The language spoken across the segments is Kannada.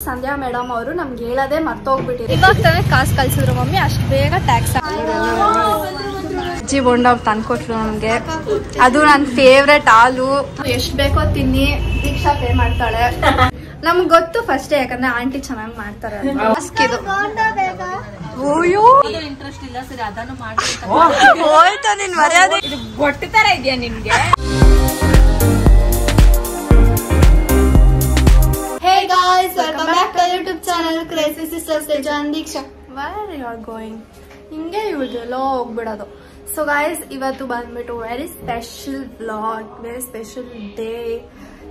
ಸಂಧ್ಯಾ ಮೇಡಮ್ ಅವರು ನಮ್ಗೆ ಹೇಳೋದೇ ಮರ್ತೋಗ್ಬಿಟ್ಟಿದ್ರು. ಇವಾಗ ತಾನೇ ಕಾಸು ಕಳ್ಸಿದ್ರು ಮಮ್ಮಿ, ಅಷ್ಟು ಬೇಗ ಟ್ಯಾಕ್ಸ್ ಅಜ್ಜಿ ಬೋಂಡ ತಂದ್ಕೊಟ್ರು ನಮ್ಗೆ. ಅದು ನನ್ನ ಫೇವ್ರೆಟ್ ಹಾಲು. ಎಷ್ಟು ಬೇಕೋ ತಿನ್ನಿ, ದೀಕ್ಷಾ ಪೇ ಮಾಡ್ತಾಳೆ. ನಮ್ಗೆ ಗೊತ್ತು ಫಸ್ಟೇ, ಯಾಕಂದ್ರೆ ಆಂಟಿ ಚೆನ್ನಾಗಿ ಮಾಡ್ತಾರೆ. ಇಂಟ್ರೆಸ್ಟ್ ಇಲ್ಲ ಸರಿ, ಅದನ್ನು ಮಾಡಿ ಹೋಯ್ತು ನಿನ್ ಮರ್ಯಾದೆ. ಗೊಟ್ಟ ತರ ಇದೆಯಾ ನಿಮ್ಗೆ? Hey guys, welcome back to our YouTube channel Crazy Sisters Teja and Diksha. Where you are going? ಹಿಂಗೆ ಇವಳು ಹೋಗ್ಬಿಡೋದು. ಸೊ ಗಾಯ್ಸ್, ಇವತ್ತು ಬಂದ್ಬಿಟ್ಟು very special vlog, very special day.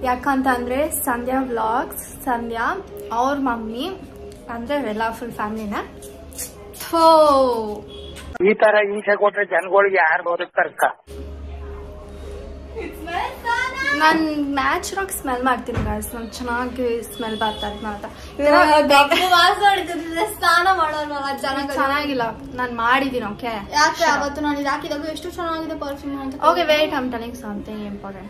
ಯಾಕಂತಂದ್ರೆ ಸಂಧ್ಯಾ ವ್ಲಾಗ್ಸ್, ಸಂಧ್ಯಾ ಅವ್ರ ಮಮ್ಮಿ ಅಂದ್ರೆ ಎಲ್ಲ ಫುಲ್ ಫ್ಯಾಮಿಲಿನ ಈ ತರ ಹಿಂಸೆ ಕೊಟ್ರೆ ಜನಗಳಿಗೆ ಯಾರು ಬದುಕ್ತಾರಕ್ಕ? ನಾನ್ ನ್ಯಾಚುರಲ್ ಸ್ಮೆಲ್ ಮಾಡ್ತೀನಿ ಗಾಯ್ಸ್, ನಂಗೆ ಚೆನ್ನಾಗಿ ಸ್ಮೆಲ್ ಬರ್ತದೆ ಮಾತ್ರ. ಸ್ನಾನ ಮಾಡೋಣ ಚೆನ್ನಾಗಿಲ್ಲ, ನಾನ್ ಮಾಡಿದೀನಿ. ಓಕೆ, ಯಾಕೆ ಅವತ್ತು ನಾನು ಇದು ಹಾಕಿದಾಗ ಎಷ್ಟು ಚೆನ್ನಾಗಿದೆ ಪರ್ಫ್ಯೂಮ್ ಅಂತ. Okay wait, I am telling something important.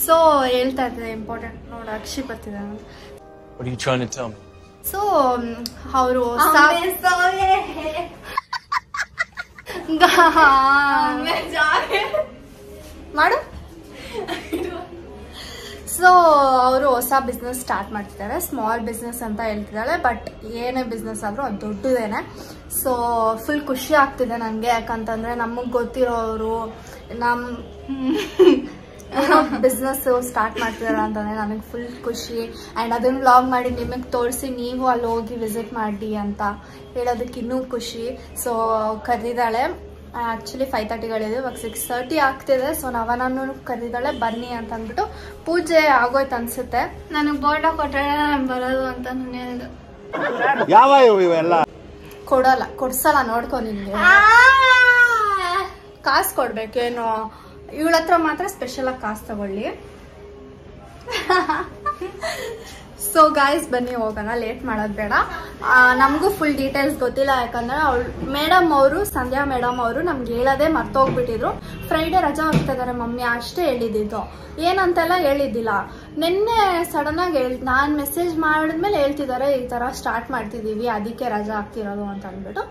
So ಹೇಳ್ತಾ ಇದ್ದೆ ಇಂಪಾರ್ಟೆಂಟ್ ನೋಡ, ಅಕ್ಷಿ ಬರ್ತಿದೆ. ಸೊ ಅವರು ಮಾಡು. ಸೊ ಅವರು ಹೊಸ ಬಿಸ್ನೆಸ್ ಸ್ಟಾರ್ಟ್ ಮಾಡ್ತಿದ್ದಾರೆ, ಸ್ಮಾಲ್ ಬಿಸ್ನೆಸ್ ಅಂತ ಹೇಳ್ತಿದ್ದಾಳೆ. ಬಟ್ ಏನೇ ಬಿಸ್ನೆಸ್ ಆದ್ರೂ ಅದು ದೊಡ್ಡದೇನೆ. ಸೊ ಫುಲ್ ಖುಷಿ ಆಗ್ತಿದೆ ನನಗೆ, ಯಾಕಂತಂದ್ರೆ ನಮಗ್ ಗೊತ್ತಿರೋರು ನಮ್ ಬಿಸ್ನೆಸ್ ಸ್ಟಾರ್ಟ್ ಮಾಡ್ತಿದಾರ ಅಂತಂದ್ರೆ ನನಗೆ ಫುಲ್ ಖುಷಿ. ಅಂಡ್ ಅದನ್ನ ವ್ಲಾಗ್ ಮಾಡಿ ನಿಮಗೆ ತೋರಿಸಿ ನೀವು ಅಲ್ಲಿ ಹೋಗಿ ವಿಸಿಟ್ ಮಾಡಿ ಅಂತ ಹೇಳೋದಕ್ಕೆ ಇನ್ನೂ ಖುಷಿ. ಸೊ ಕರೆದಿದ್ದಾಳೆ. ಆಕ್ಚುಲಿ 5:30ಗಳಿದೆ, ಇವಾಗ 6:30 ಆಗ್ತಿದೆ. ಸೊ ನಾನು ಕರೆದಿದ್ದಾಳೆ ಬನ್ನಿ ಅಂತ ಅಂದ್ಬಿಟ್ಟು. ಪೂಜೆ ಆಗೋಯ್ತು ಅನ್ಸುತ್ತೆ. ನನಗೆ ಬೋರ್ಡ ಕೊಟ್ಟರೆ ನಾನು ಬರೋದು ಅಂತ ನಾನು ಹೇಳಿದೆ. ಯಾವ ಇವೆಲ್ಲ ಕೊಡಲ್ಲ, ಕೊಡ್ಸಲ್ಲ, ನೋಡ್ಕೊ. ನಿಮ್ಗೆ ಕಾಸು ಕೊಡ್ಬೇಕೇನೋ, ಇವಳ ಹತ್ರ ಮಾತ್ರ ಸ್ಪೆಷಲ್ ಆಗಿ ಕಾಸು ತಗೊಳ್ಳಿ. ಸೊ ಗಾಯ್ಸ್ ಬನ್ನಿ ಹೋಗೋಣ, ಲೇಟ್ ಮಾಡೋದು ಬೇಡ. ನಮಗೂ ಫುಲ್ ಡೀಟೇಲ್ಸ್ ಗೊತ್ತಿಲ್ಲ, ಯಾಕಂದ್ರೆ ಮೇಡಮ್ ಅವರು, ಸಂಧ್ಯಾ ಮೇಡಮ್ ಅವರು ನಮ್ಗೆ ಹೇಳೋದೇ ಮರ್ತೋಗ್ಬಿಟ್ಟಿದ್ರು. ಫ್ರೈಡೆ ರಜಾ ಹಾಕ್ತಿದ್ದಾರೆ ಮಮ್ಮಿ, ಅಷ್ಟೇ ಹೇಳಿದ್ದು, ಏನಂತೆಲ್ಲ ಹೇಳಿದ್ದಿಲ್ಲ. ನಿನ್ನೆ ಸಡನ್ ಆಗಿ ನಾನು ಮೆಸೇಜ್ ಮಾಡಿದ್ಮೇಲೆ ಹೇಳ್ತಿದ್ದಾರೆ ಈ ತರ ಸ್ಟಾರ್ಟ್ ಮಾಡ್ತಿದೀವಿ, ಅದಕ್ಕೆ ರಜಾ ಹಾಕ್ತಿರೋದು ಅಂತ ಅಂದ್ಬಿಟ್ಟು.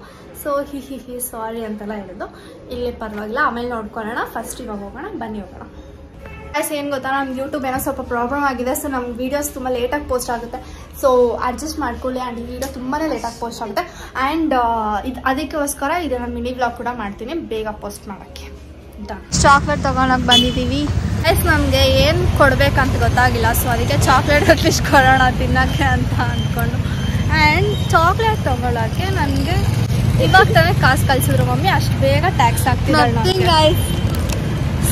ಸೊ ಹಿ ಸಾರಿ ಅಂತೆಲ್ಲ ಹೇಳಿದ್ದು. ಇಲ್ಲಿ ಪರವಾಗಿಲ್ಲ, ಆಮೇಲೆ ನೋಡ್ಕೊಳ್ಳೋಣ. ಫಸ್ಟ್ ಇವಾಗ ಹೋಗೋಣ, ಬನ್ನಿ ಹೋಗೋಣ. ಏನ್ ಗೊತ್ತಾ, ನಮ್ಗೆ ಯೂಟ್ಯೂಬ್ ಏನೋ ಸ್ವಲ್ಪ ಪ್ರಾಬ್ಲಮ್ ಆಗಿದೆ. ಸೊ ನಮ್ಗೆ ವಿಡಿಯೋಸ್ ತುಂಬಾ ಲೇಟಾಗಿ ಪೋಸ್ಟ್ ಆಗುತ್ತೆ. ಸೊ ಅಡ್ಜಸ್ಟ್ ಮಾಡ್ಕೊಳ್ಳಿ. ಆ್ಯಂಡ್ ಈ ವಿಡಿಯೋ ತುಂಬಾನೇ ಲೇಟಾಗಿ ಪೋಸ್ಟ್ ಆಗುತ್ತೆ. ಆ್ಯಂಡ್ ಅದಕ್ಕೋಸ್ಕರ ಇದು ನಾನು ಮಿನಿ ವ್ಲಾಗ್ ಕೂಡ ಮಾಡ್ತೀನಿ, ಬೇಗ ಪೋಸ್ಟ್ ಮಾಡೋಕ್ಕೆ. ಚಾಕ್ಲೇಟ್ ತಗೊಳಕ್ ಬಂದಿದ್ದೀವಿ. ಎಸ್, ನಮಗೆ ಏನು ಕೊಡ್ಬೇಕಂತ ಗೊತ್ತಾಗಿಲ್ಲ. ಸೊ ಅದಕ್ಕೆ ಚಾಕ್ಲೇಟ್ ಅಟ್ಲೀಸ್ಟ್ ಕೊಡೋಣ ತಿನ್ನಕ್ಕೆ ಅಂತ ಅಂದ್ಕೊಂಡು. ಆ್ಯಂಡ್ ಚಾಕ್ಲೇಟ್ ತಗೊಳಕ್ಕೆ ನನಗೆ ಇವಾಗ ತಾನೇ ಕಾಸು ಕಳ್ಸಿದ್ರು ಮಮ್ಮಿ, ಅಷ್ಟು ಬೇಗ ಟ್ಯಾಕ್ಸ್ ಆಗ್ತಿದ್ದಾಳೆ.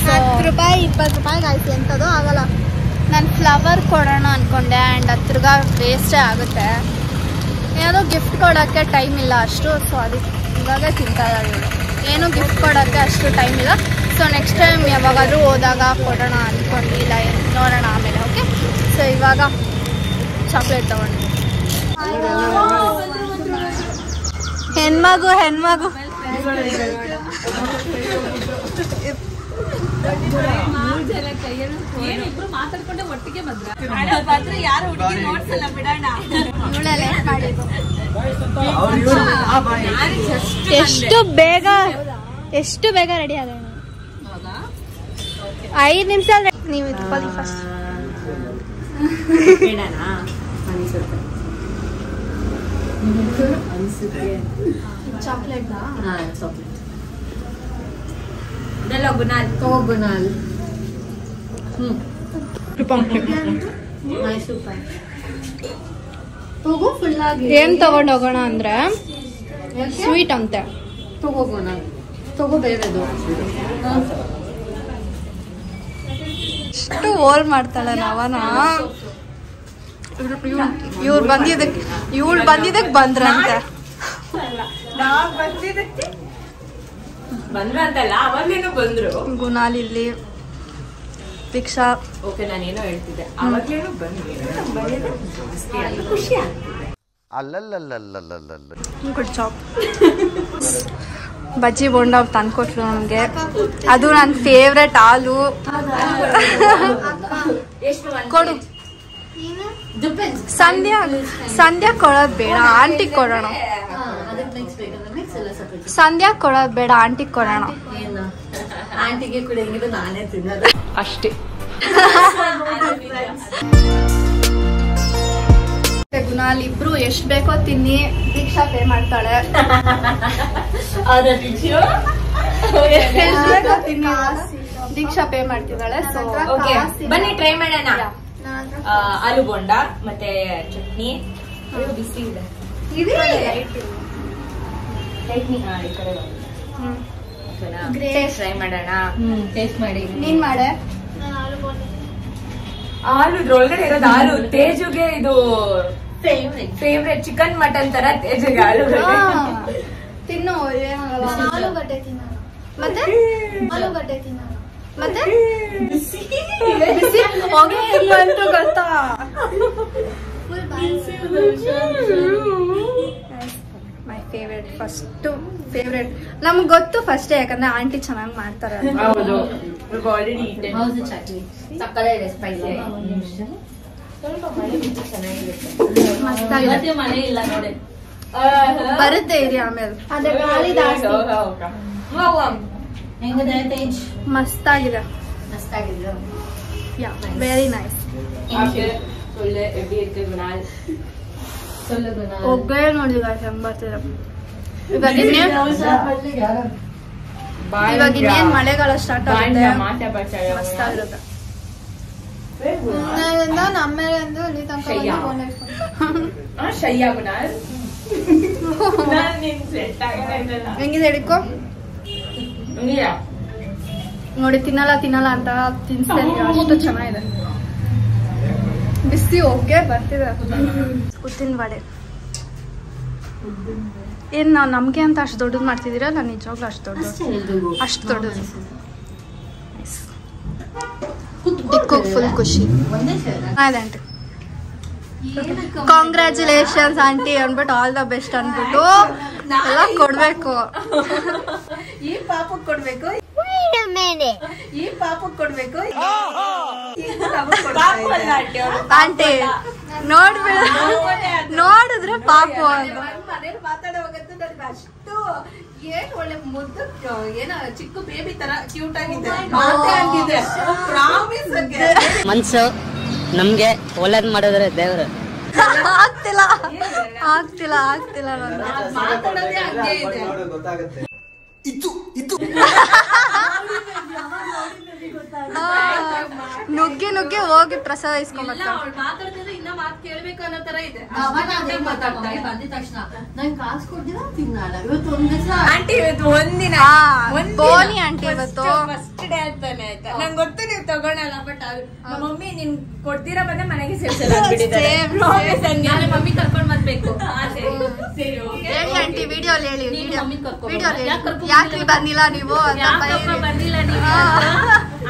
10 ರೂಪಾಯಿ 20 ರೂಪಾಯಿ ಆಯ್ತು, ಎಂಥದ್ದು ಆಗಲ್ಲ. ನಾನು ಫ್ಲವರ್ ಕೊಡೋಣ ಅನ್ಕೊಂಡೆ. ಆ್ಯಂಡ್ 10 ರೂಪಾಯಿ ವೇಸ್ಟೇ ಆಗುತ್ತೆ. ಏನೋ ಗಿಫ್ಟ್ ಕೊಡೋಕ್ಕೆ ಟೈಮ್ ಇಲ್ಲ ಅಷ್ಟು. ಸೊ ಅದಕ್ಕೆ ಇವಾಗ ತಿಂತಾ ಇದ್ದಾಳೆ ಇವಳು. ಏನೂ ಗಿಫ್ಟ್ ಕೊಡೋಕ್ಕೆ ಅಷ್ಟು ಟೈಮ್ ಇಲ್ಲ. ಸೊ ನೆಕ್ಸ್ಟ್ ಟೈಮ್ ಯಾವಾಗಾದ್ರೂ ಹೋದಾಗ ಕೊಡೋಣ ಅಂದ್ಕೊಂಡಿಲ್ಲ, ನೋಡೋಣ ಆಮೇಲೆ. ಓಕೆ, ಸೊ ಇವಾಗ ಚಾಕ್ಲೇಟ್ ತಗೊಂಡು. ಹೆಣ್ಮಗು ಮಾತಾಡ್ಕೊಂಡೆ ಒಟ್ಟಿಗೆ ಬಂದ್ರೆ ಯಾರು ಹುಡುಗಿ ನೋಡ್ಸಲ್ಲ ಬಿಡೋಣ. ಎಷ್ಟು ಬೇಗ ರೆಡಿ ಆಗೋಣ. 5 ನಿಮಿಷ ನೀವು ಇಟ್ಕೊಳ್ಳಿ ಫಸ್ಟ್. ಚಾಕ್ಲೇಟ್ ಏನ್ ತಗೊಂಡ್ ಹೋಗೋಣ ಅಂದ್ರೆ ಸ್ವೀಟ್ ಅಂತೆ. ತಗೋಬೇಕದು. ಎಷ್ಟು ಓಲ್ ಮಾಡ್ತಾಳೆ ನಾವನ. ಇವ್ರು ಬಂದಿದ್ದಕ್ಕೆ ಬಂದ್ರಂತೆ. ಬಂದ್ರಂತಲ್ಲ, ಅವಾಗೇನು ಬಂದ್ರು. ಗುನಾಲಿಲ್ಲಿ ದೀಕ್ಷಾ. ಓಕೆ, ನಾನೇನೋ ಹೇಳ್ತಿದ್ದೆ, ಅವಾಗೇನು ಬಂದ್ರು. ಖುಷಿ ಆಗ್ತಿದೆ. Good job. ಬಜ್ಜಿ ಬೋಂಡ ಅವ್ರು ತಂದ್ಕೊಟ್ರು ನಮಗೆ. ಅದು ನನ್ನ ಫೇವ್ರೆಟ್ ಹಾಲು. ಕೊಡು. ಸಂಧ್ಯಾ ಕೊಡೋದು ಬೇಡ, ಆಂಟಿಗೆ ಕೊಡೋಣ. ಸಂಧ್ಯಾ ಕೊಡೋದು ಬೇಡ, ಆಂಟಿಗೆ ಕೊಡೋಣ. ಆಂಟಿಗೆ ಕುಡಿಯಂಗಿದ್ರೆ ನಾನೇ ತಿನ್ನೋದು ಅಷ್ಟೇ. ಗುಣಾಲ್ ಇಬ್ರು ಎಷ್ಟ್ ಬೇಕೋ ತಿನ್ನಿ. ದೀಕ್ಷಾ ಪೇ ಮಾಡ್ತಾಳೆ. ದೀಕ್ಷಾ ಪೇ ಮಾಡ್ತಿದ್ದಾಳೆ. ಬನ್ನಿ ಟ್ರೈ ಮಾಡೋಣ. ಆಲೂ ಬೋಂಡ ಮತ್ತೆ ಚಟ್ನಿ ಬಿಸಿ ಇದೆ. ಟ್ರೈ ಮಾಡೋಣ. ಟೇಸ್ಟ್ ಮಾಡಿ. ನೀನ್ ಮಾಡೆ. ಹಾಲು ಇದ್ರೊಳಗಡೆ ಇರೋದು ಹಾಲು. ತೇಜುಗೆ ಇದು ಫೇವ್ರೆಟ್ ಚಿಕನ್ ಮಟನ್ ತರ ತೇಜುಗೆ ಹಾಲು. ತಿನ್ನು. ಆಲೂಗಡ್ಡೆ ತಿನ್ನೋಣ. ಮತ್ತೆ ಆಲೂಗಡ್ಡೆ ತಿನ್ನೋಣ. ಮತ್ತೆ ಬಿಸಿ ಹೊಗೆ ಇಲ್ಲ ಅಂತ ಗೊತ್ತಾ. My favourite. ಫಸ್ಟ್ ಫೇವ್ರೆಟ್ ನಮ್ಗೆ ಗೊತ್ತು ಫಸ್ಟ್, ಯಾಕಂದ್ರೆ ಆಂಟಿ ಚೆನ್ನಾಗಿ ಮಾಡ್ತಾರೆ. ಮನೆ ಇಲ್ಲ ನೋಡಿ, ಬರುತ್ತೆ ಇರಿ ಆಮೇಲೆ. ಅದೇ ಗಾಳಿ ಜಾಸ್ತಿ. ಮಸ್ತಾಗಿದೆ. Very nice. ಒಗ್ಗರಣೆ ನೋಡಿ ಹೆಂಗ್ ಬರ್ತಿದೆ. ಇವಾಗ ಇನ್ನೇನ್ ಮಳೆಗಾಲ ಸ್ಟಾರ್ಟ್ ಆಗುತ್ತೆ. ಮಸ್ತಾಗಿರುತ್ತೆ. ಹೆಂಗಿದೆ ಹಿಡ್ಕೊ ನೋಡಿ. ತಿನ್ನಲ್ಲ ಅಂತ ತಿನ್ಸ್ತೀನಿ. ಅಷ್ಟು ಚೆನ್ನಾಗಿದೆ. ಬಿಸಿ ಹೋಗಿ ಬರ್ತಿದೆ. ಉದ್ದಿನ ವಡೆ ಏನ್ ನಮ್ಗೆ ಅಂತ ಅಷ್ಟು ದೊಡ್ಡದು ಮಾಡ್ತಿದ್ದೀರಾ? ನಾನು ನಿಜವಾಗ್ಲೂ ಅಷ್ಟು ದೊಡ್ಡದು. ಡಿಕ್ಕೋಗ್ ಫುಲ್ ಖುಷಿ ಆಯ್ತು ಆಂಟಿ. ಕಾಂಗ್ರ್ಯಾಚುಲೇಷನ್ಸ್ ಆಂಟಿ ಅನ್ಬಿಟ್ಟು ಆಲ್ ದ ಬೆಸ್ಟ್ ಅನ್ಬಿಟ್ಟು ಎಲ್ಲ ಕೊಡ್ಬೇಕು. ಈ ಪಾಪಕ್ ಕೊಡ್ಬೇಕು, ಈ ಪಾಪಕ್ ಕೊಡ್ಬೇಕು. ಆಂಟಿ ನೋಡಿದ್ರೆ ಪಾಪು ಅಂತ ಮನೇಲಿ ಮಾತಾಡೋವಾಗಂತೂ ನನಗೆ ಅಷ್ಟು ಏನ್ ಒಳ್ಳೆ ಮುದ್ದು ಏನ ಚಿಕ್ಕ ಬೇಬಿ ತರ ಕ್ಯೂಟ್ ಆಗಿದೆ. ಮನ್ಸು ನಮ್ಗೆ ಒಳ್ಳೇದ್ ಮಾಡಿದ್ರೆ ದೇವ್ರು. ಆಗ್ತಿಲ್ಲ ಮಾತಾಡೋದೇ ಹಂಗೆ ಇದೆ. ನುಗ್ಗಿ ಹೋಗಿ ಪ್ರಸಾದ ಇಸ್ಕೊಂಡ್ಬರ್ತಾರೆ. ಮಾತಾಡ್ತಿದ್ರೆ ಇನ್ನ ಮಾತು ಕೇಳ್ಬೇಕು ಅನ್ನೋ ತರ ಇದೆ. ಬಂದಿದ ತಕ್ಷಣ ನಂಗೆ ಕಾಸು ಕೊಡ್ತೀರಾ ತಿನ್ನಾಳ. ಇವತ್ತು ಆಂಟಿ ಇವತ್ತು ಒಂದಿನ ಬೋನಿ ಆಂಟಿ ಇವತ್ತು ಫಸ್ಟ್ ಡೇ ಅಂತಾನೆ ಆಯ್ತಾ. ನಂಗೆ ಗೊತ್ತು ನೀವು ತಗೊಳಲ್ಲ, ಬಟ್ ಮಮ್ಮಿ ನೀನ್ ಕೊಡ್ತೀರಾ ಬಂದ್ರೆ ಮನೆಗೆ ಮಮ್ಮಿ ಕರ್ಕೊಂಡ್ ಬರ್ಬೇಕು. ಹೇಳಿ ಆಂಟಿ ವಿಡಿಯೋ ಹೇಳಿ. ಯಾಕೆ ಬಂದಿಲ್ಲ ನೀವು? ಬಂದಿಲ್ಲ ನೀವು,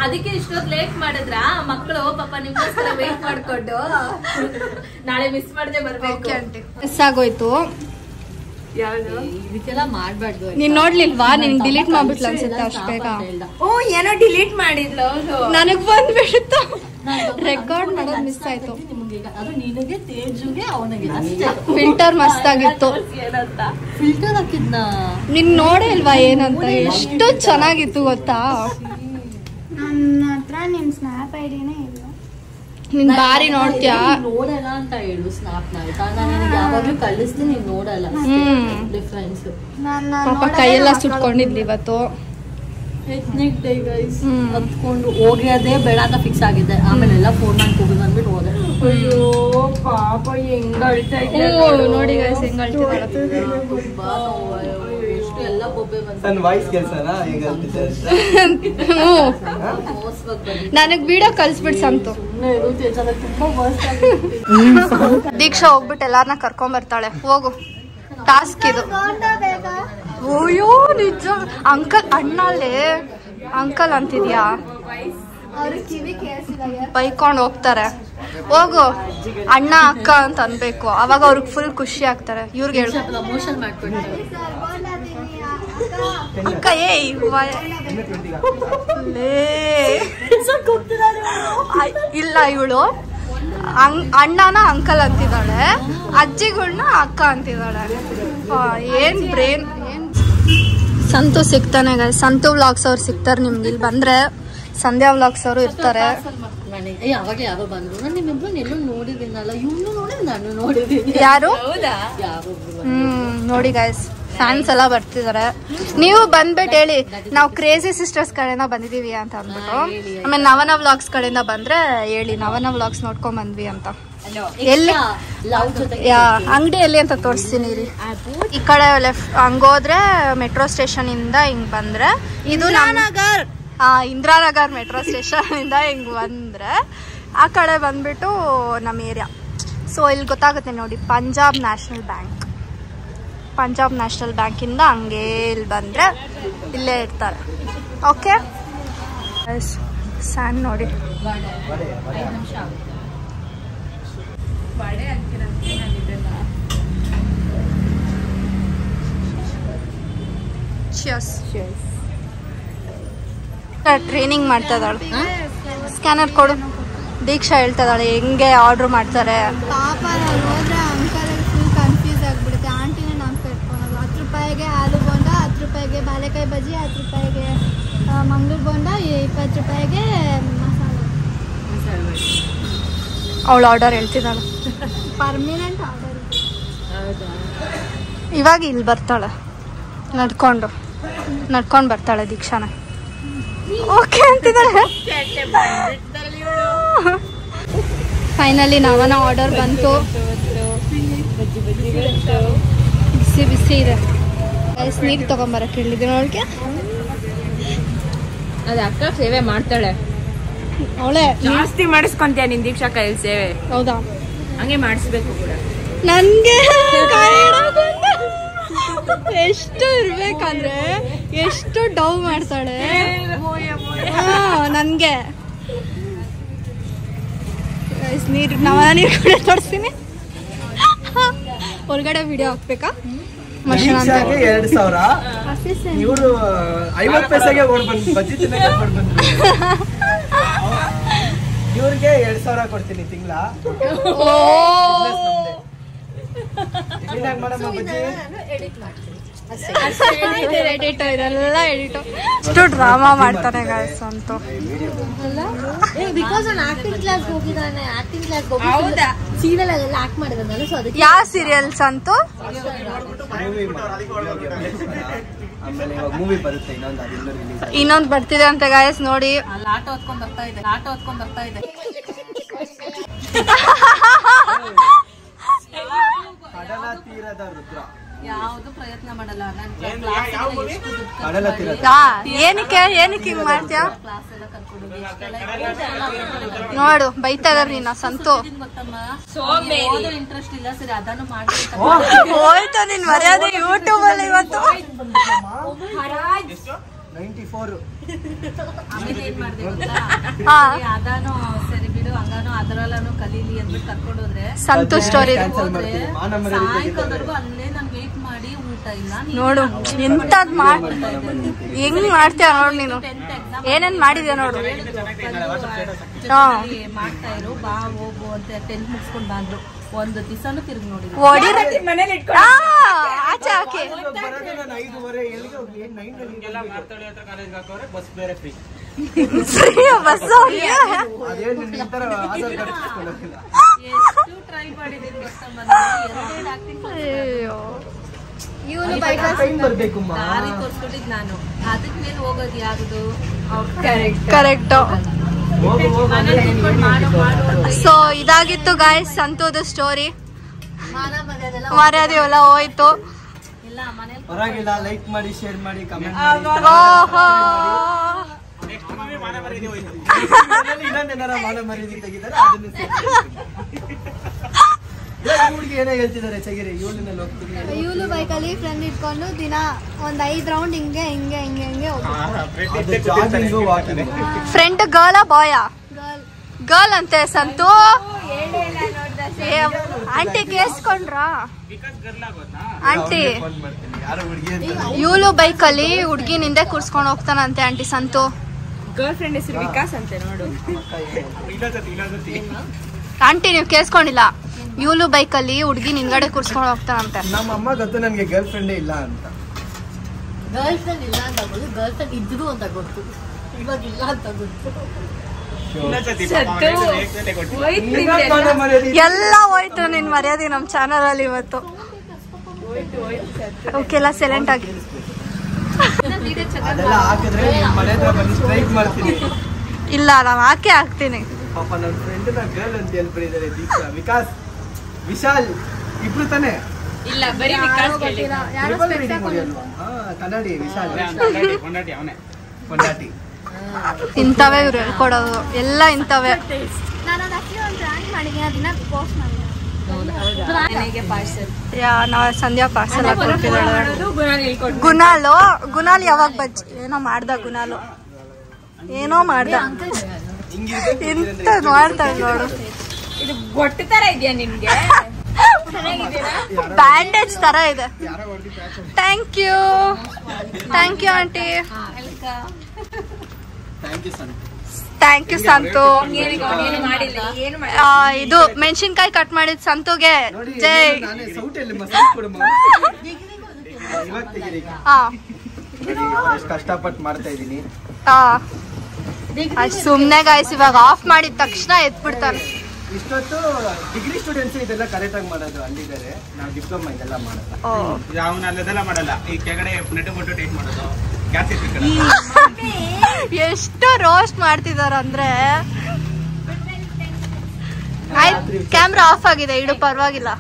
ಅದಕ್ಕೆ ಇಷ್ಟೊತ್ತು ಲೇಟ್ ಮಾಡಿದ್ರ ಮಕ್ಕಳು. ಪಾಪ ನಿಮ್ಗೋಸ್ಕರ ವೇಟ್ ಮಾಡ್ಕೊಂಡು ನಾಳೆ ಮಿಸ್ ಮಾಡದೆ ಬರ್ಬೇಕು. ಮಿಸ್ ಆಗೋಯ್ತು. ಇದಕ್ಕೆಲ್ಲ ಮಾಡ್ಬಾರ್ದು. ನೀನ್ ನೋಡ್ಲಿಲ್ವಾ? ನಿನ್ ಡಿಲೀಟ್ ಮಾಡ್ಬಿಟ್ಲ ಅನ್ಸುತ್ತೆ ಅಷ್ಟು ಬೇಗ. ಏನೋ ಡಿಲೀಟ್ ಮಾಡಿದ್ಲು. ನನಗ್ ಬಂದ್ಬಿಡುತ್ತ. ರೆಕಾರ್ಡ್ ಮಾಡೋದು ಮಿಸ್ ಆಯ್ತು. ಅದು ನಿನಗೆ ತೇಜುಗೆ ಅವನಿಗೆ ಫಿಲ್ಟರ್ ಮಸ್ತ್ ಆಗಿತ್ತು. ಫಿಲ್ಟರ್ ಹಾಕಿದ್ನ ನಿನ್ ನೋಡೇ ಇಲ್ವಾ ಏನಂತ? ಎಷ್ಟು ಚೆನ್ನಾಗಿತ್ತು ಗೊತ್ತಾ? ನನ್ನ ಹತ್ರ ನಿಮ್ ಸ್ನ್ಯಾಪ್ ಐಡಿನೇ ಇಲ್ಲ. ನಿನ್ ಬಾರಿ ನೋಡ್ತೀಯಾ? ನೋಡಲ್ಲ ಅಂತ ಹೇಳು ಸ್ನಾಪ್ ನ. ಆಯ್ತಾ ನಾನು ನಿನಗೆ ಯಾವಾಗ್ಲೂ ಕಳಿಸ್ತೀನಿ, ನೀನ್ ನೋಡಲ್ಲ. ಡಿಫ್ರೆನ್ಸ್. ಪಾಪ ಕೈಯೆಲ್ಲ ಸುಟ್ಕೊಂಡಿದ್ಲಿ ಇವತ್ತು. Ethnic day guys. ಹತ್ಕೊಂಡು ಹೋಗೋದೇ ಬೇಡ ಅಂತ ಫಿಕ್ಸ್ ಆಗಿದ್ದೆ. ಆಮೇಲೆ ಎಲ್ಲ ಫೋನ್ ಮಾಡಿ ಕೂಗಿ ಬಂದ್ಬಿಟ್ಟು ಹೋದೆ. ಅಯ್ಯೋ ಪಾಪ ಹೆಂಗ್ ಅಳ್ತಾ ಇದೆ ನೋಡಿ ಗೈಸ್, ಹೆಂಗ್ ಅಳ್ತಿದ್ದಾರೆ. ಎಷ್ಟು ಎಲ್ಲ ಬೊಬ್ಬೆ ಬಂದ. ನನ್ನ ವಾಯ್ಸ್ ಕೆಲಸನಾ ಈಗ ನನಗ್ ವಿಡಿಯೋ ಕಳ್ಸ್ಬಿಡ್ ಸಂತು. ದೀಕ್ಷಾ ಹೋಗ್ಬಿಟ್ಟು ಎಲ್ಲಾರನ್ನ ಕರ್ಕೊಂಡ್ ಬರ್ತಾಳೆ. ಹೋಗು, ಟಾಸ್ಕ್ ಇದು. ಅಯ್ಯೋ ನಿಜ ಅಂಕಲ್ ಅಣ್ಣಲ್ಲೇ ಅಂಕಲ್ ಅಂತಿದ್ಯಾ? ಬೈಕೊಂಡ್ ಹೋಗ್ತಾರೆ. ಹೋಗು ಅಣ್ಣ ಅಕ್ಕ ಅಂತ ಅನ್ಬೇಕು, ಅವಾಗ ಅವ್ರಿಗೆ ಫುಲ್ ಖುಷಿ ಆಗ್ತಾರೆ. ಇವ್ರಿಗೆ ಪ್ರಮೋಷನ್ ಮಾಡ್ಕೊಂಡು ಅಕ್ಕ ಇಲ್ಲ ಇವಳು ಅಣ್ಣನ ಅಂಕಲ್ ಅಂತಿದ್ದಾಳೆ, ಅಜ್ಜಿಗಳನ್ನ ಅಕ್ಕ ಅಂತಿದ್ದಾಳೆ. ಏನ್ ಬ್ರೇನ್. ಸಂತು ಸಿಗ್ತಾನೆ ಗೈಸ್, ಸಂತು ವ್ಲಾಗ್ಸ್ ಅವ್ರು ಸಿಗ್ತಾರೆ ನಿಮ್ಗೆ. ಇಲ್ಲಿ ಬಂದ್ರೆ ಸಂಧ್ಯಾ ವ್ಲಾಗ್ಸ್ ಅವರು ಇರ್ತಾರೆ. ಅವಾಗ ಯಾರೋ ಬಂದ್ರು, ನಾನು ನಿಮ್ಮಿಬ್ರು ಎಲ್ಲೂ ನೋಡಿದ್ದೀನಲ್ಲ, ಇವ್ನು ನೋಡಿದ್ ನಾನು ನೋಡಿದ್ದೀನಿ. ಯಾರು? ಯಾರು ನೋಡಿ ಗೈಸ್, ಫ್ಯಾನ್ಸ್ ಎಲ್ಲ ಬರ್ತಿದಾರೆ. ನೀವು ಬಂದ್ಬಿಟ್ಟು ಹೇಳಿ ನಾವು ಕ್ರೇಜಿ ಸಿಸ್ಟರ್ಸ್ ಕಡೆಯಿಂದ ಬಂದಿದೀವಿ ಅಂತ ಅಂದ್ಬಿಟ್ಟು. ಆಮೇಲೆ ನವನ ವ್ಲಾಗ್ಸ್ ಕಡೆಯಿಂದ ಬಂದ್ರೆ ಹೇಳಿ ನವನ ವ್ಲಾಗ್ಸ್ ನೋಡ್ಕೊಂಡ್ ಬಂದ್ವಿ ಅಂತ. ಎಲ್ಲಿ ಅಂಗಡಿ ಎಲ್ಲಿ ಅಂತ ತೋರಿಸ್ತೀನಿ ರೀ. ಈ ಕಡೆ ಲೆಫ್ಟ್ ಹಂಗೋದ್ರೆ ಮೆಟ್ರೋ ಸ್ಟೇಷನ್ ಇಂದ ಹಿಂಗ್ ಬಂದ್ರೆ ಇದು ಇಂದಿರಾನಗರ್ ಮೆಟ್ರೋ ಸ್ಟೇಷನ್ ಇಂದ ಹಿಂಗ್ ಬಂದ್ರೆ ಆ ಕಡೆ ಬಂದ್ಬಿಟ್ಟು ನಮ್ಮ ಏರಿಯಾ. ಸೊ ಇಲ್ಲಿ ಗೊತ್ತಾಗುತ್ತೆ ನೋಡಿ, Punjab national bank. Punjab national ಬ್ಯಾಂಕಿಂದ ಹಂಗೆ ಇಲ್ಲಿ ಬಂದರೆ ಇಲ್ಲೇ ಇರ್ತಾರೆ. ಓಕೆ ಸ್ಯಾನ್ ನೋಡಿ. ಟ್ರೈನಿಂಗ್ ಮಾಡ್ತಾ ಇದ್ದಾಳೆ. ಸ್ಕ್ಯಾನರ್ ಕೊಡು. ದೀಕ್ಷಾ ಹೇಳ್ತಾ ಇದ್ದಾಳೆ ಹೆಂಗೆ ಆರ್ಡರ್ ಮಾಡ್ತಾರೆ. ಪಾಪ ನಾನು ಹೋದ್ರೆ ಅಂಕಲ್ ಫುಲ್ ಕನ್ಫ್ಯೂಸ್ ಆಗಿಬಿಡುತ್ತೆ. ಆಂಟಿನೇ ನಂಬ್ತಾ ಇಟ್ಕೊಳೋದು. 10 ರೂಪಾಯಿಗೆ ಆಲೂ ಬೋಂಡ, 10 ರೂಪಾಯಿಗೆ ಬಾಳೆಕಾಯಿ ಬಜ್ಜಿ, 10 ರೂಪಾಯಿಗೆ ಮಂಗಳೂರು ಬೋಂಡ, 20 ರೂಪಾಯಿಗೆ ಮಸಾಲೆ. ಅವಳು ಆರ್ಡರ್ ಹೇಳ್ತಿದ್ದಾಳೆ. Permanent order. ಇವಾಗ ಇಲ್ಲಿ ಬರ್ತಾಳೆ ನಡ್ಕೊಂಡು ಬರ್ತಾಳೆ ದೀಕ್ಷಾನ. ಓಕೆ ಅಂತಿದ್ದಾಳೆ. ಫೈನಲಿ ನವನ ಆರ್ಡರ್ ಬಂತು. ಬಿಸಿ ಬಿಸಿ ಇದೆ. ನೀರು ತಗೊಂಬರಕ್ಕೆ ಹೇಳಿದ್ದೀನಿ ಅವಳಿಗೆ. ಅದ ಅಕ್ಕ ಸೇವೆ ಮಾಡ್ತಾಳೆ. ಅವಳೆ ಜಾಸ್ತಿ ಮಾಡಿಸ್ಕೊಂತೀಯ ನಿನ್ ದೀಕ್ಷಾ ಕೈಯಲ್ಲಿ ಸೇವೆ. ಹೌದಾ? ಹಂಗೆ ಮಾಡಿಸ್ಬೇಕು ಕೂಡ. ನನ್ಗೆ ಎಷ್ಟು ಇರ್ಬೇಕಂದ್ರೆ ಎಷ್ಟು ಡವ್ ಮಾಡ್ತಾಳೆ ನನ್ಗೆ. ನೀರು ನೀರು ಕೂಡ ತೋರಿಸ್ತೀನಿ. ಹೊರಗಡೆ ವಿಡಿಯೋ ಹಾಕ್ಬೇಕಾ? ಮಷೀನ್ 2000 ಇವರು 50 ಪೈಸೆಗೆ ಬಜ್ಜಿ ತಿನ್ನಕ್ಕೆ ಇವ್ರಿಗೆ 2000 ಕೊಡ್ತೀನಿ ತಿಂಗಳ. ಎಡಿಟ್ ಇದೆಲ್ಲ ಎಡಿಟ್. ಎಷ್ಟು ಡ್ರಾಮಾ ಮಾಡ್ತಾನೆ ಗಾಯ್ಸ್ ಅಂತೂ. ಬಿಕಾಸ್ ಅವ್ನು ಆಕ್ಟಿಂಗ್ ಕ್ಲಾಸ್ ಹೋಗಿದ್ದಾನೆ. ಆಕ್ಟಿಂಗ್ ಕ್ಲಾಸ್ ಸೀರಿಯಲ್ ಎಲ್ಲ ಆಕ್ಟ್ ಮಾಡಿದಾನಲ್ಲ, ಸೊ ಅದಕ್ಕೆ. ಯಾವ ಸೀರಿಯಲ್ಸ್ ಅಂತೂ? ಇನ್ನೊಂದು ಬರ್ತಿದೆ ಅಂತ ಗಾಯ್ಸ್ ನೋಡಿ. ಆಟೋ ಹೊತ್ಕೊಂಡ್ ಬರ್ತಾ ಇದೆ. ಕಡಲ ತೀರದ ರುದ್ರ. ಯಾವ್ದು ಪ್ರಯತ್ನ ಮಾಡಲ್ಲ. ಏನಕ್ಕೆ ಹಿಂಗ್ ಮಾಡ್ತೀಯ? ನೋಡು ಬೈತಾ ಇದಾರ ನೀನ ಸಂತು. ಇಂಟ್ರೆಸ್ಟ್ ಇಲ್ಲ ಸರಿ, ಅದನ್ನು ಮಾಡಿ ಹೋಯ್ತು ನಿನ್ ಮರ್ಯಾದೆ ಯೂಟ್ಯೂಬ್ ಅಲ್ಲಿ ಇವತ್ತು. 94. ಆಮೇಲೆ ಏನ್ ಮಾಡ್ದೆ ಗೊತ್ತಾ? ಅದಾನು ಸರಿ ಬಿಡು, ಹಂಗಾನು ಅದ್ರಲ್ಲೂ ಕಲೀಲಿ ಅಂದ್ಬಿಟ್ಟು ಕರ್ಕೊಂಡು ಹೋದ್ರೆ ಸಂತು ಸ್ಟೋರಿ ಸಾಯಂಕಾಲದವರೆಗೂ ಅಲ್ಲೇ ನಾನು ವೇಟ್ ಮಾಡಿ ಊಟ ಇಲ್ಲ. ನೋಡು ಎಂತದ್ ಹೆಂಗ್ ಮಾಡ್ತೀಯ ನೋಡು ನೀನು. ಏನೇನ್ ಮಾಡಿದ್ಯಾ ನೋಡು. ಮಾಡ್ತಾ ಇರು, ಬಾ ಹೋಗು ಅಂತ 10th ಮುಗಿಸ್ಕೊಂಡ್ ಬಂದ್ರು. ಒಂದು ದಿವಸನು ತಿರುಗಿ ನೋಡಿ ಆಚೆ ಹಾಕಿ. ಬಸ್ ಎಷ್ಟು ಟ್ರೈ ಮಾಡಿದೀನಿ ದಾರಿ ತೋರ್ಸ್ಕೊಂಡಿದ್ ನಾನು. ಅದಕ್ ಮೇಲೆ ಹೋಗೋದು ಯಾರದು? ಕರೆಕ್ಟ್. ಸೊ ಇದಾಗಿತ್ತು ಗಾಯ್ಸ್ ಸಂತೋದ ಸ್ಟೋರಿ. ಮರ್ಯಾದೆ ಎಲ್ಲ ಹೋಯ್ತು. ಪರವಾಗಿಲ್ಲ, ಲೈಕ್ ಮಾಡಿ, ಶೇರ್ ಮಾಡಿ, ಕಮೆಂಟ್ ಇನ್ನೊಂದೇನಾರ ಮಾನ ಮರ್ಯಾದೆ ತೆಗಿತಾರೆ ಅದನ್ನು ಹುಡುಗಿ ಏನೇ ಹೇಳ್ತಿದ್ದಾರೆ ಚಗಿರಿ. ಇವಳು ಬೈಕಲ್ಲಿ ಫ್ರೆಂಡ್ ಇಟ್ಕೊಂಡು ದಿನ ಒಂದ್ 5 ರೌಂಡ್ ಹಿಂಗೆ ಫ್ರೆಂಡ್ ಗರ್ಲ್ ಬಾಯ? ಗರ್ಲ್ ಅಂತೆ ಸಂತು. Aunty ಕೇಳಿಸ್ಕೊಂಡ್ರಾ aunty? ಇವಳು ಬೈಕಲ್ಲಿ ಹುಡ್ಗಿನ ಹಿಂದೆ ಕೂರ್ಸ್ಕೊಂಡು ಹೋಗ್ತಾನಂತೆ ಆಂಟಿ ಸಂತು. ಗರ್ಲ್ ಫ್ರೆಂಡ್ ಹೆಸರು ವಿಕಾಸ್ ಅಂತೆ ನೋಡು. ಆಂಟಿ ನೀವು ಕೇಳಿಸ್ಕೊಂಡಿಲ್ಲ, ಇವಳು ಬೈಕಲ್ಲಿ ಹುಡ್ಗಿನ ಹಿಂದ್ಗಡೆ ಕೂರ್ಸ್ಕೊಂಡು ಹೋಗ್ತಾನಂತೆ. ನಮ್ಮ ಅಮ್ಮ ಗೊತ್ತು ನನ್ಗೆ ಗರ್ಲ್ ಫ್ರೆಂಡೇ ಇಲ್ಲ ಅಂತ. ಗರ್ಲ್ ಫ್ರೆಂಡ್ ಇಲ್ಲ ಅಂತ ಗೊತ್ತು, ಗರ್ಲ್ ಫ್ರೆಂಡ್ ಇದ್ರು ಅಂತ ಗೊತ್ತು, ಇವಾಗ ಇಲ್ಲ ಅಂತ ಗೊತ್ತು. ಎಲ್ಲ ಹೋಯ್ತು ನಿನ್ ಮರ್ಯಾದೆ ನಮ್ ಚಾನಲ್ ಅಲ್ಲಿ ಇವತ್ತು. ಓಕೆಲ್ಲ ಸೈಲೆಂಟ್ ಆಗಿ. ಅದೆಲ್ಲ ಹಾಕಿದ್ರೆ ನಿಮ್ ಮನೆ ಹತ್ರ ಬಂದು ಸ್ಟ್ರೈಕ್ ಮಾಡ್ತೀನಿ. ಇಲ್ಲ ನಾವ್ ಹಾಕೇ ಹಾಕ್ತೀನಿ. ಪಾಪ ನನ್ನ ಫ್ರೆಂಡ್ ನ ಗರ್ಲ್ ಅಂತ ಹೇಳ್ಬಿಟ್ಟಿದ್ದಾರೆ. ದೀಕ್ಷಾ, ವಿಕಾಸ್, ವಿಶಾಲ್ ಇಬ್ರು ತಾನೆ? ಇಲ್ಲ ಬರೀ ವಿಕಾಸ್ ಕನ್ನಡಿ. ವಿಶಾಲ್ ಕೊಂಡಾಟಿ. ಇಂಥವೇ ಇವ್ರು ಹೇಳ್ಕೊಡೋದು ಎಲ್ಲ ಇಂಥವೇ. ನಾವ್ ಸಂಧ್ಯಾ ಪಾರ್ಸಲ್ ಹಾಕೊಟ್ಟಿದ್ದಾಳೆ. ಗುಣಾಲ್ ಯಾವಾಗ ಬಜ್ಜಿ ಏನೋ ಮಾಡ್ದ, ಗುಣಾಲು ಏನೋ ಮಾಡ್ದ, ಇಂತ ಮಾಡ್ತಾಳೆ ನೋಡು. ಇದು ಗೊಟ್ಟ ತರ ಇದೆಯಾ ನಿಮ್ಗೆ? ಬ್ಯಾಂಡೇಜ್ ತರ ಇದೆ. Thank you aunty. Thank you Santhu. ಇದು ಮೆಣಸಿನ್ಕಾಯಿ ಕಟ್ ಮಾಡಿದ್ ಸಂತುಗೆ ಜೈ. ಕಷ್ಟಪಟ್ಟು ಮಾಡ್ತಾ ಇದೀನಿ. ಸುಮ್ನೆ ಗಾಯ್ಸ್, ಇವಾಗ ಆಫ್ ಮಾಡಿದ ತಕ್ಷಣ ಎತ್ಬಿಡ್ತಾನೆ. ಇಷ್ಟೊತ್ತು ಡಿಗ್ರಿ ಸ್ಟೂಡೆಂಟ್ಸ್ ಇದೆಲ್ಲ ಕರೆಕ್ಟ್ ಆಗಿ ಮಾಡೋದು ಅಲ್ಲಿದ್ದಾರೆ. ನಾವು ಡಿಪ್ಲೊಮಾ ಇದೆಲ್ಲ ಮಾಡಲ್ಲ. ಈ ಕೆಳಗಡೆ ನೆಟ್ ಫೋಟೋ ಟೇಕ್ ಮಾಡೋದು, ಗ್ಯಾಸ್ ಎಷ್ಟು ರೋಸ್ಟ್ ಮಾಡ್ತಿದಾರ ಅಂದ್ರೆ. ಆಯ್ತು, ಕ್ಯಾಮ್ರಾ ಆಫ್ ಆಗಿದೆ, ಇಡು ಪರವಾಗಿಲ್ಲ.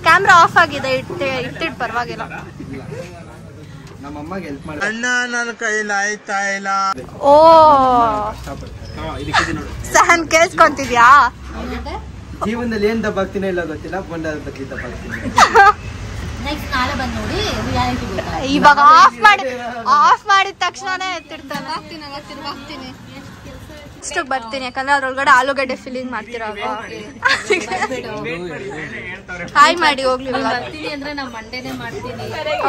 ಕ್ಯಾಮ್ರಾ ಆಫ್ ಆಗಿದೆ, ಇಟ್ಟಿಡ್ ಪರವಾಗಿಲ್ಲ. ನಮ್ಮ ಅಮ್ಮಗೆ ಹೆಲ್ಪ್ ಮಾಡಿ. ಅಣ್ಣ ನನ್ನ ಕೈಲಿ ಆಯ್ತಾ ಇಲ್ಲ. ಓ ಸಹನ್ ಕೇಳಿಸ್ಕೊಂತಿದ್ಯಾ? ಜೀವನದಲ್ಲಿ ಏನ್ ದಬ್ಬಾಗ್ತೀನೋ ಇಲ್ಲ ಗೊತ್ತಿಲ್ಲ, ಬಂಡದ ಬಗ್ಗೆ ದಬ್ಬಾಗ್ತೀನಿ. ಇವಾಗ ಆಫ್ ಮಾಡಿದ ತಕ್ಷಣನೇ ಎತ್ತಿಡ್ತಾನೆ. ಇಷ್ಟಕ್ಕೆ ಬರ್ತೀನಿ, ಯಾಕಂದ್ರೆ ಅದ್ರೊಳಗಡೆ ಆಲೂಗಡ್ಡೆ ಫಿಲ್ಲಿಂಗ್ ಮಾಡ್ತೀರಲ್ವಾ. ಹಾಯ್ ಮಾಡಿ ಹೋಗ್ಲಿ.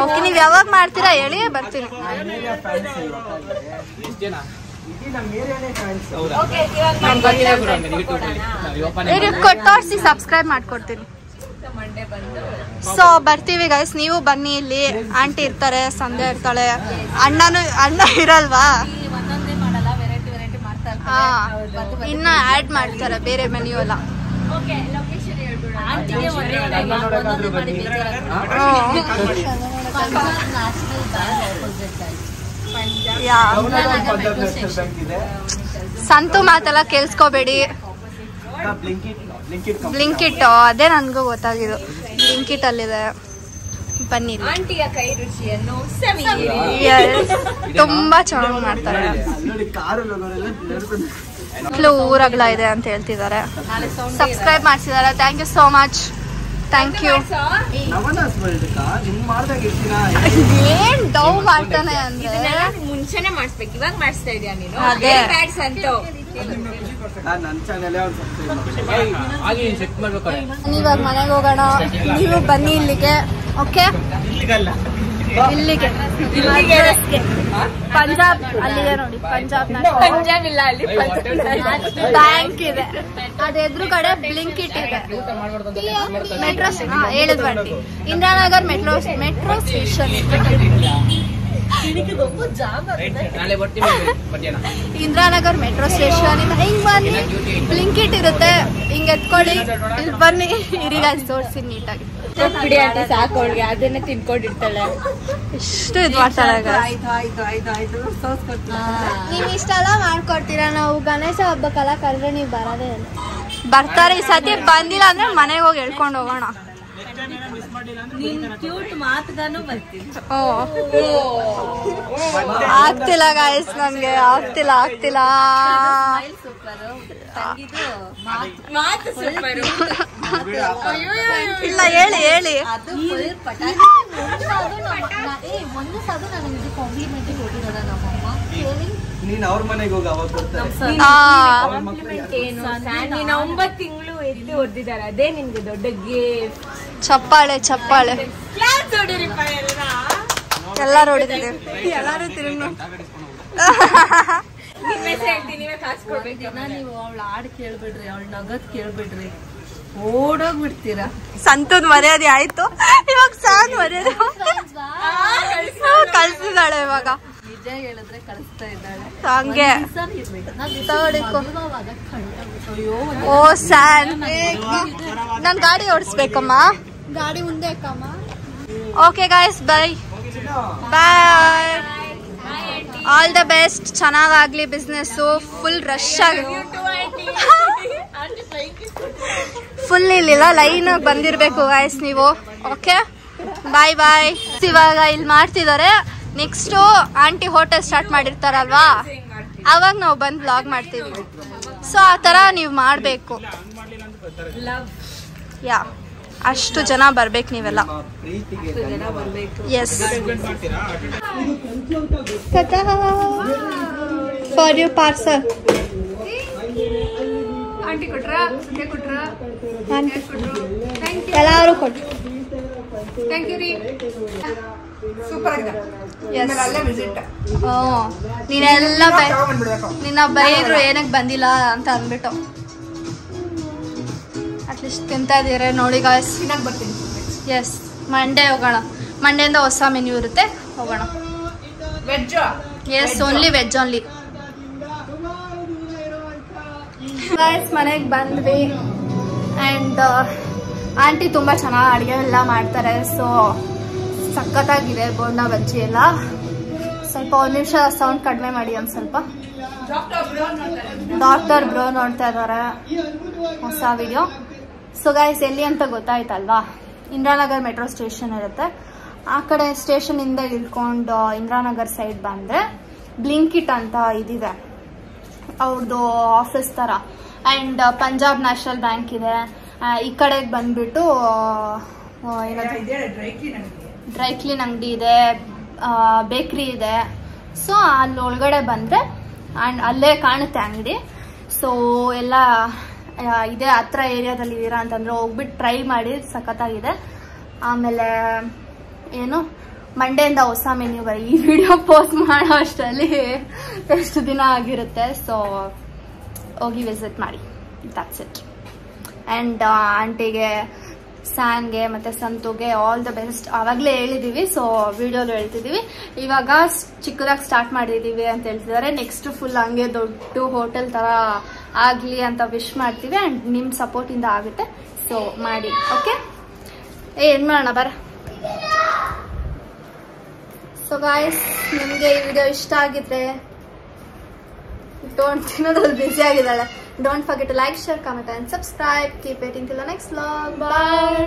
ಓಕೆ, ನೀವ್ ಯಾವಾಗ ಮಾಡ್ತೀರಾ ಹೇಳಿ, ಬರ್ತೀನಿ. ತೋರಿಸಿ ಸಬ್ಸ್ಕ್ರೈಬ್ ಮಾಡ್ಕೊಡ್ತೀನಿ. ಸೊ ಬರ್ತೀವಿ ಗೈಸ್, ನೀವು ಬನ್ನಿ. ಇಲ್ಲಿ ಆಂಟಿ ಇರ್ತಾರೆ, ಸಂಧ್ಯಾ ಇರ್ತಾಳೆ, ಅಣ್ಣ ಇರಲ್ವಾ? ಹಾ, ಇನ್ನ ಆಡ್ ಮಾಡ್ತಾರೆ ಬೇರೆ ಮೆನ್ಯೂ ಎಲ್ಲ. ಸಂತು ಮಾತೆಲ್ಲ ಕೇಳಿಸ್ಕೋಬೇಡಿ. ಬ್ಲಿಂಕಿಟ್ ಅದೇ ನನ್ಗೂ ಗೊತ್ತಾಗಿದ್ದು. ಬ್ಲಿಂಕಿಟ್ ಅಲ್ಲಿದೆ, ಬನ್ನಿ. ತುಂಬಾ ಚೆನ್ನಾಗಿ ಮಾಡ್ತಾರೆ. ಊರಗಳ ಇದೆ ಅಂತ ಹೇಳ್ತಿದ್ದಾರೆ. ಸಬ್ಸ್ಕ್ರೈಬ್ ಮಾಡ್ಸಿದ್ದಾರೆ. Thank you so much. Thank you. ಏನ್ ಡೌ ಮಾಡ್ತಾನೆ ಅಂದ್ರೆ ಮುಂಚೆನೆ ಮಾಡಿಸ್ಬೇಕು, ಇವಾಗ ಮಾಡಿಸ್ತಾ ಇದೀಯ ನೀನು? ಅದೇ ಇವಾಗ ಮನೆಗೆ ಹೋಗೋಣ. ನೀವು ಬನ್ನಿ ಇಲ್ಲಿಗೆ. ಓಕೆ, ಇಲ್ಲಿಗೆ ಪಂಜಾಬ್ ಅಲ್ಲಿದೆ ನೋಡಿ. ಪಂಜಾಬ್ ಇಲ್ಲ, ಅಲ್ಲಿ ಬ್ಯಾಂಕ್ ಇದೆ, ಅದ ಎದುರುಗಡೆ ಬ್ಲಿಂಕಿಟ್ ಇದೆ. ಮೆಟ್ರೋ ಹೇಳಿದ್ ಬನ್ನಿ, Indiranagar metro station. Indiranagar metro station ಇಂದ ಹಿಂಗ್ ಬನ್ನಿ, ಬ್ಲಿಂಕಿಟ್ ಇರುತ್ತೆ, ಹಿಂಗ್ ಎತ್ಕೊಳ್ಳಿ, ಇಲ್ಲಿ ಬನ್ನಿ. ಇರಿಗ ತೋರಿಸಿ ನೀಟಾಗಿ. ಸಾಕೋಳ್ಗೆ ಅದನ್ನ ತಿನ್ಕೊಂಡಿರ್ತಾಳೆ. ಇಷ್ಟು ಇದ್ ಮಾಡ್ತಾಳೆ. ನೀವ್ ಇಷ್ಟೆಲ್ಲ ಮಾಡ್ಕೊಡ್ತೀರಾ, ನಾವು ಗಣೇಶ ಹಬ್ಬಕ್ಕೆಲ್ಲ ಕರೆದ್ರೆ ನೀವು ಬರೋದೇ ಇಲ್ಲ. ಬರ್ತಾರೆ ಈ ಸತಿ, ಬಂದಿಲ್ಲ ಅಂದ್ರೆ ಮನೆಗೆ ಹೋಗಿ ಹೇಳ್ಕೊಂಡು ಹೋಗೋಣ. ಆಗ್ತಿಲ್ಲ ಗಾಯ್ಸ್, ನನ್ಗೆ ಆಗ್ತಿಲ್ಲ. ಇಲ್ಲ ಹೇಳಿ. ಒಂದು ಸಾಧು ನನಗೆ ಇದು ಕಾಂಪ್ಲಿಮೆಂಟಿಗೆ ಹೋಗಿದ್ದಾಳ ನಮ್ಮಮ್ಮ ಕೇಳಿ ನೀನ್ ಅವ್ರ ಮನೆಗೆ ಹೋಗಿ ಅವಾಗ ಬರ್ತಾರೆ ಏನು ನೀನು 9 ತಿಂಗಳು ಎದ್ದು ಹೊಡೆದಿದ್ದಾರೆ ಅದೇ ನಿನ್ಗೆ ದೊಡ್ಡ ಗಿಫ್ಟ್. ಚಪ್ಪಾಳೆ ಚಪ್ಪಾಳೆ ಕ್ಲಾಸ್ ಹೊಡಿರಿಪ್ಪ ಎಲ್ಲಾರು ಹೊಡಿತಿದ್ದೀವಿ. ಎಲ್ಲಾರು ತಿರುಗಿ ನೀವೇ ಕಾಸು ಕೊಡ್ಬೇಕು. ನೀವು ಅವಳ ಹಾಡು ಕೇಳ್ಬಿಡ್ರಿ, ಅವಳ ನಗದ್ ಕೇಳ್ಬಿಡ್ರಿ, ಓಡೋಗ್ಬಿಡ್ತೀರಾ. ಸಂತದ್ ಮರ್ಯಾದೆ ಆಯ್ತು, ಇವಾಗ ಸಾನ್ ಮರ್ಯಾದೆ ಕಳ್ಸಿದಾಳೆ. ಇವಾಗ ನಿಜ ಹೇಳಿದ್ರೆ ಕಳಿಸ್ತಾ ಇದ್ದಾಳೆ. ಹಂಗೆ ತಗೊಳ್ಳಿಕೊ. ಓ ಸ್ಯಾನ್, ನಾನ್ ಗಾಡಿ ಓಡಿಸ್ಬೇಕಮ್ಮ. ಗಾಡಿ ಮುಂದೆ ಅಕ್ಕಮ್ಮ. Okay guys, bye bye, all the best. ಚೆನ್ನಾಗಾಗ್ಲಿ ಬಿಸ್ನೆಸ್ಸು. ಫುಲ್ ರಶ್ ಆಗಿ ಫುಲ್ ಇಲ್ಲಿಲ್ಲ, ಲೈನ್ ಬಂದಿರ್ಬೇಕು ಗಾಯ್ಸ್ ನೀವು. Okay bye bye. ಇವಾಗ ಇಲ್ಲಿ ಮಾಡ್ತಿದ್ದಾರೆ. ನೆಕ್ಸ್ಟು ಆಂಟಿ ಹೋಟೆಲ್ ಸ್ಟಾರ್ಟ್ ಮಾಡಿರ್ತಾರಲ್ವಾ, ಅವಾಗ ನಾವು ಬಂದು ವ್ಲಾಗ್ ಮಾಡ್ತೀವಿ. ಸೊ ಆ ಥರ ನೀವು ಮಾಡಬೇಕು. ಯಾ, ಅಷ್ಟು ಜನ ಬರ್ಬೇಕು ನೀವೆಲ್ಲ. Yes, for you parcel. ಎಲ್ಲರೂ ಕೊಟ್ರು. ನೀನೆಲ್ಲ ನಿನ್ನ ಬೈದ್ರು ಏನಕ್ಕೆ ಬಂದಿಲ್ಲ ಅಂತ ಅಂದ್ಬಿಟ್ಟು ಅಟ್ಲೀಸ್ಟ್ ತಿಂತಾ ಇದೀರ ನೋಡಿ ಗಾಯ್ಸ್. ಎಸ್, ಮಂಡೇ ಹೋಗೋಣ. ಮಂಡೆಯಿಂದ ಹೊಸ ಮೆನ್ಯೂ ಇರುತ್ತೆ, ಹೋಗೋಣ. Yes, only veg only. Guys, ಮನೆಗೆ ಬಂದ್ವಿ. ಆ್ಯಂಡ್ ಆಂಟಿ ತುಂಬ ಚೆನ್ನಾಗಿ ಅಡುಗೆ ಎಲ್ಲ ಮಾಡ್ತಾರೆ. ಸೊ ಸಖತ್ತಾಗಿದೆ ಬೋಂಡ ಬಜ್ಜಿ ಎಲ್ಲ. ಸ್ವಲ್ಪ ಒಂದು ನಿಮಿಷ ಸೌಂಡ್ ಕಡಿಮೆ ಮಾಡಿ. ಒಂದು ಸ್ವಲ್ಪ ಡಾಕ್ಟರ್ ಬ್ರೋ ನೋಡ್ತಾ ಇದ್ದಾರೆ ಹೊಸ ವಿಡಿಯೋ. ಸೊ ಗಾಯ್ಸ್, ಎಲ್ಲಿ ಅಂತ ಗೊತ್ತಾಯ್ತಲ್ವಾ? ಇಂದಿರಾನಗರ್ ಮೆಟ್ರೋ ಸ್ಟೇಷನ್ ಇರುತ್ತೆ. ಆ ಕಡೆ ಸ್ಟೇಷನಿಂದ ಇಳ್ಕೊಂಡು ಇಂದಿರಾನಗರ್ ಸೈಡ್ ಬಂದರೆ ಬ್ಲಿಂಕಿಟ್ ಅಂತ ಇದಿದೆ, ಅವ್ರದ್ದು ಆಫೀಸ್ ಥರ. ಆ್ಯಂಡ್ ಪಂಜಾಬ್ ನ್ಯಾಷನಲ್ ಬ್ಯಾಂಕ್ ಇದೆ. ಈ ಕಡೆಗೆ ಬಂದ್ಬಿಟ್ಟು ಡ್ರೈ ಕ್ಲೀನ್ ಅಂಗಡಿ ಇದೆ, ಬೇಕ್ರಿ ಇದೆ. ಸೊ ಅಲ್ಲಿ ಒಳಗಡೆ ಬಂದರೆ ಆ್ಯಂಡ್ ಅಲ್ಲೇ ಕಾಣುತ್ತೆ ಅಂಗಡಿ. ಸೊ ಎಲ್ಲ ಇದೇ ಹತ್ರ ಏರಿಯಾದಲ್ಲಿ ಇದ್ದೀರಾ ಅಂತಂದರೆ ಹೋಗ್ಬಿಟ್ಟು ಟ್ರೈ ಮಾಡಿ, ಸಖತ್ತಾಗಿದೆ. ಆಮೇಲೆ ಏನು, ಮಂಡೆಯಿಂದ ಹೊಸ ಮೆನ್ಯೂ ಈ ವಿಡಿಯೋ ಪೋಸ್ಟ್ ಮಾಡೋ ಅಷ್ಟರಲ್ಲಿ ಎಷ್ಟು ದಿನ ಆಗಿರುತ್ತೆ. ಸೊ ಹೋಗಿ ವಿಸಿಟ್ ಮಾಡಿ, ದಟ್ಸ್ ಇಟ್. ಆ್ಯಂಡ್ ಆಂಟಿಗೆ, ಸ್ಯಾನ್ಗೆ ಮತ್ತು ಸಂತುಗೆ ಆಲ್ ದ ಬೆಸ್ಟ್ ಆವಾಗಲೇ ಹೇಳಿದ್ದೀವಿ. ಸೊ ವಿಡಿಯೋಲು ಹೇಳ್ತಿದ್ದೀವಿ. ಇವಾಗ ಚಿಕ್ಕದಾಗಿ ಸ್ಟಾರ್ಟ್ ಮಾಡಿದ್ದೀವಿ ಅಂತ ಹೇಳ್ತಿದ್ದಾರೆ. ನೆಕ್ಸ್ಟ್ ಫುಲ್ ಹಂಗೆ ದೊಡ್ಡ ಹೋಟೆಲ್ ಥರ ಆಗಲಿ ಅಂತ ವಿಶ್ ಮಾಡ್ತೀವಿ. ಆ್ಯಂಡ್ ನಿಮ್ಮ ಸಪೋರ್ಟಿಂದ ಆಗುತ್ತೆ. ಸೊ ಮಾಡಿ, ಓಕೆ? ಏನು ಮಾಡೋಣ ಬರ. ಸೊ ಗಾಯ್ಸ್, ನಿಮಗೆ ಈ ವಿಡಿಯೋ ಇಷ್ಟ ಆಗಿದ್ರೆ ತಿನ್ನೋದ್ರಲ್ಲಿ ಬ್ಯುಸಿ ಆಗಿದ್ದಾಳೆ. Don't forget to like, share, comment and subscribe. Keep waiting till the next vlog. Bye.